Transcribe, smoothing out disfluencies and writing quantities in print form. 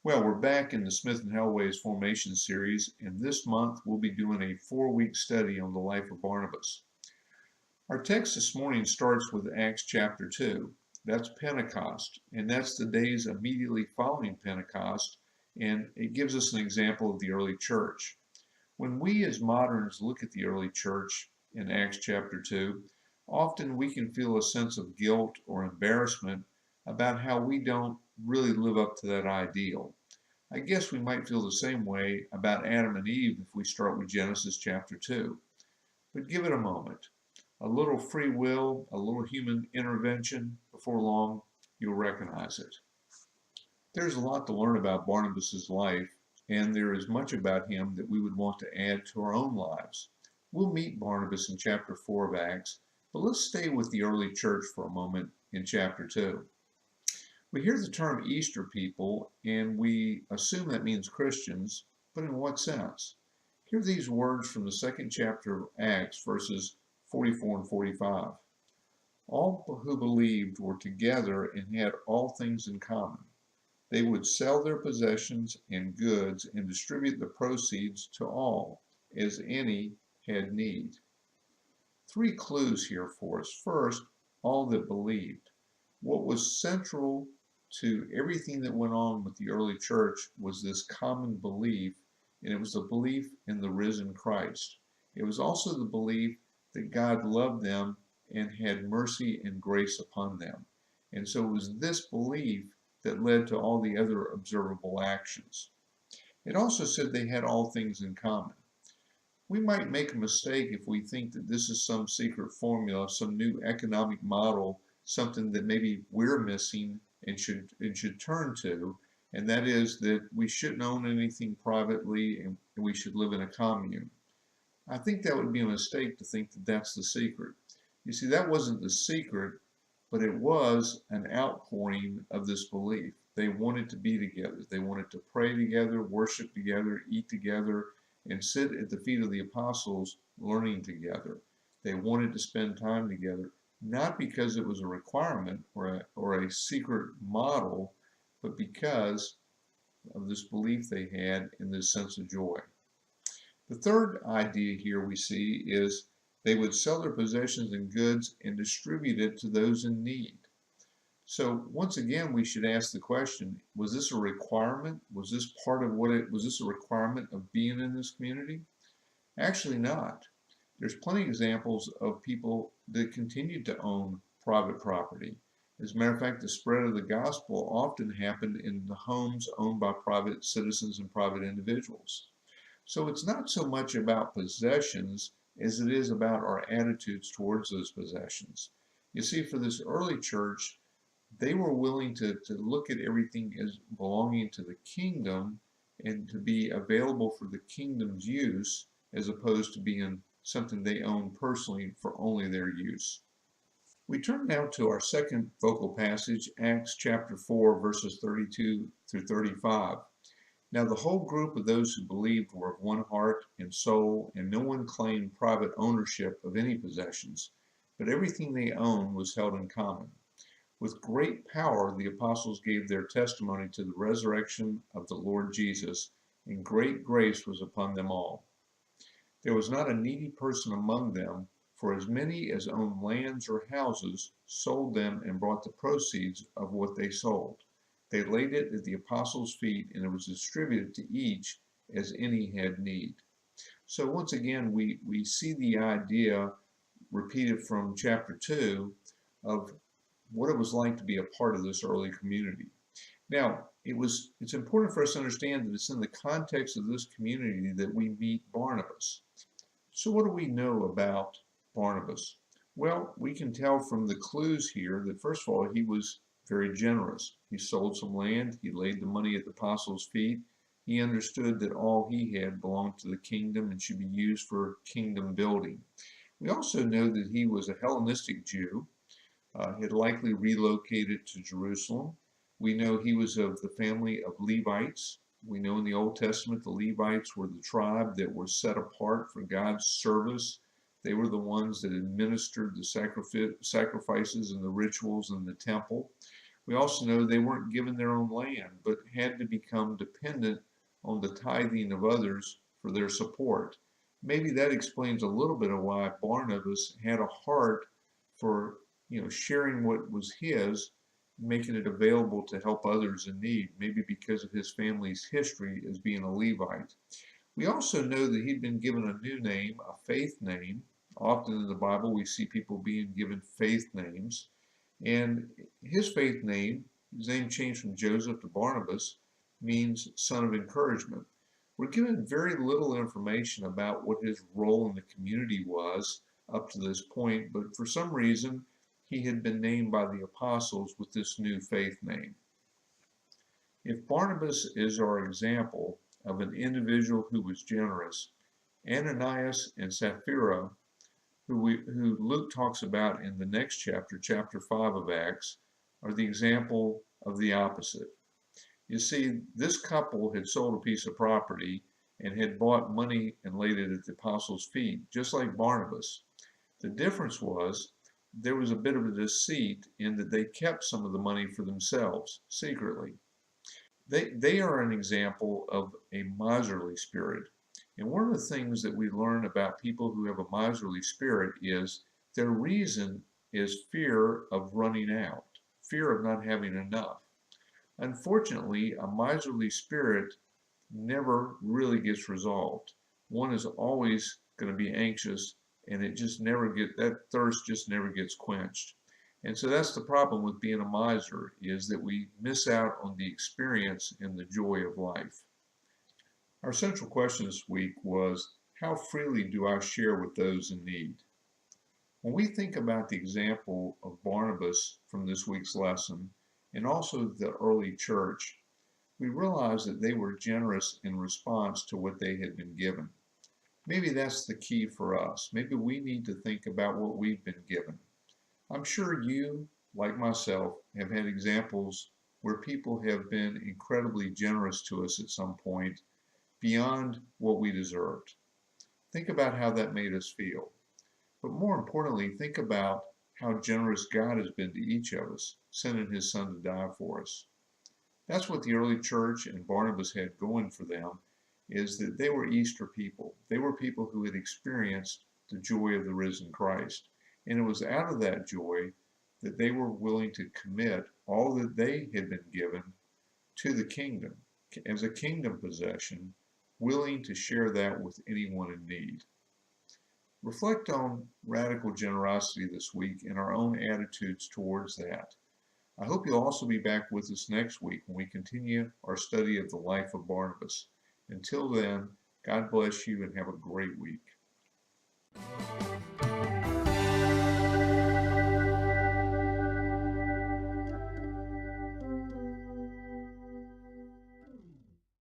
Well, we're back in the Smyth Helwys Formations Series, and this month we'll be doing a 4-week study on the life of Barnabas. Our text this morning starts with Acts chapter 2. That's Pentecost, and that's the days immediately following Pentecost, and it gives us an example of the early church. When we as moderns look at the early church in Acts chapter 2, often we can feel a sense of guilt or embarrassment about how we don't really live up to that ideal. I guess we might feel the same way about Adam and Eve if we start with Genesis chapter 2. But give it a moment. A little free will, a little human intervention, before long, you'll recognize it. There's a lot to learn about Barnabas' life, and there is much about him that we would want to add to our own lives. We'll meet Barnabas in chapter 4 of Acts, but let's stay with the early church for a moment in chapter 2. We hear the term Easter people, and we assume that means Christians, but in what sense? Hear these words from the second chapter of Acts, verses 44 and 45. All who believed were together and had all things in common. They would sell their possessions and goods and distribute the proceeds to all, as any had need. 3 clues here for us. First, all that believed. What was central to everything that went on with the early church was this common belief, and it was a belief in the risen Christ. It was also the belief that God loved them and had mercy and grace upon them. And so it was this belief that led to all the other observable actions. It also said they had all things in common. We might make a mistake if we think that this is some secret formula, some new economic model, something that maybe we're missing and should turn to, and that is that we shouldn't own anything privately and we should live in a commune. I think that would be a mistake to think that that's the secret. You see, that wasn't the secret, but it was an outpouring of this belief. They wanted to be together. They wanted to pray together, worship together, eat together, and sit at the feet of the apostles learning together. They wanted to spend time together, not because it was a requirement or a secret model, but because of this belief they had in this sense of joy. The third idea here we see is they would sell their possessions and goods and distribute it to those in need. So once again, we should ask the question, was this a requirement? Was this part of was this a requirement of being in this community? Actually not. There's plenty of examples of people that continued to own private property. As a matter of fact, the spread of the gospel often happened in the homes owned by private citizens and private individuals. So it's not so much about possessions as it is about our attitudes towards those possessions. You see, for this early church, they were willing to look at everything as belonging to the kingdom and to be available for the kingdom's use as opposed to being something they owned personally for only their use. We turn now to our second focal passage, Acts chapter 4, verses 32 through 35. Now the whole group of those who believed were of one heart and soul, and no one claimed private ownership of any possessions, but everything they owned was held in common. With great power the apostles gave their testimony to the resurrection of the Lord Jesus, and great grace was upon them all. There was not a needy person among them, for as many as owned lands or houses sold them and brought the proceeds of what they sold. They laid it at the apostles' feet, and it was distributed to each as any had need. So once again, we see the idea repeated from chapter 2 of what it was like to be a part of this early community. Now, it's important for us to understand that it's in the context of this community that we meet Barnabas. So what do we know about Barnabas? Well, we can tell from the clues here that first of all, he was very generous. He sold some land, he laid the money at the apostles' feet. He understood that all he had belonged to the kingdom and should be used for kingdom building. We also know that he was a Hellenistic Jew. He had likely relocated to Jerusalem. We know he was of the family of Levites. We know in the Old Testament the Levites were the tribe that were set apart for God's service. They were the ones that administered the sacrifices and the rituals in the temple. We also know they weren't given their own land, but had to become dependent on the tithing of others for their support. Maybe that explains a little bit of why Barnabas had a heart for, sharing what was his, making it available to help others in need, maybe because of his family's history as being a Levite. We also know that he'd been given a new name, a faith name. Often in the Bible, we see people being given faith names. And his faith name, his name changed from Joseph to Barnabas, means son of encouragement. We're given very little information about what his role in the community was up to this point, but for some reason, he had been named by the apostles with this new faith name. If Barnabas is our example of an individual who was generous, Ananias and Sapphira, who Luke talks about in the next chapter, chapter 5 of Acts, are the example of the opposite. You see, this couple had sold a piece of property and had bought money and laid it at the apostles' feet, just like Barnabas. The difference was there was a bit of a deceit in that they kept some of the money for themselves secretly. They are an example of a miserly spirit. And one of the things that we learn about people who have a miserly spirit is their reason is fear of running out, fear of not having enough. Unfortunately, a miserly spirit never really gets resolved. One is always going to be anxious, and that thirst just never gets quenched. And so that's the problem with being a miser, is that we miss out on the experience and the joy of life. Our central question this week was, how freely do I share with those in need? When we think about the example of Barnabas from this week's lesson, and also the early church, we realize that they were generous in response to what they had been given. Maybe that's the key for us. Maybe we need to think about what we've been given. I'm sure you, like myself, have had examples where people have been incredibly generous to us at some point, beyond what we deserved. Think about how that made us feel. But more importantly, think about how generous God has been to each of us, sending his son to die for us. That's what the early church and Barnabas had going for them, is that they were Easter people. They were people who had experienced the joy of the risen Christ. And it was out of that joy that they were willing to commit all that they had been given to the kingdom as a kingdom possession, willing to share that with anyone in need. Reflect on radical generosity this week and our own attitudes towards that. I hope you'll also be back with us next week when we continue our study of the life of Barnabas. Until then, God bless you and have a great week.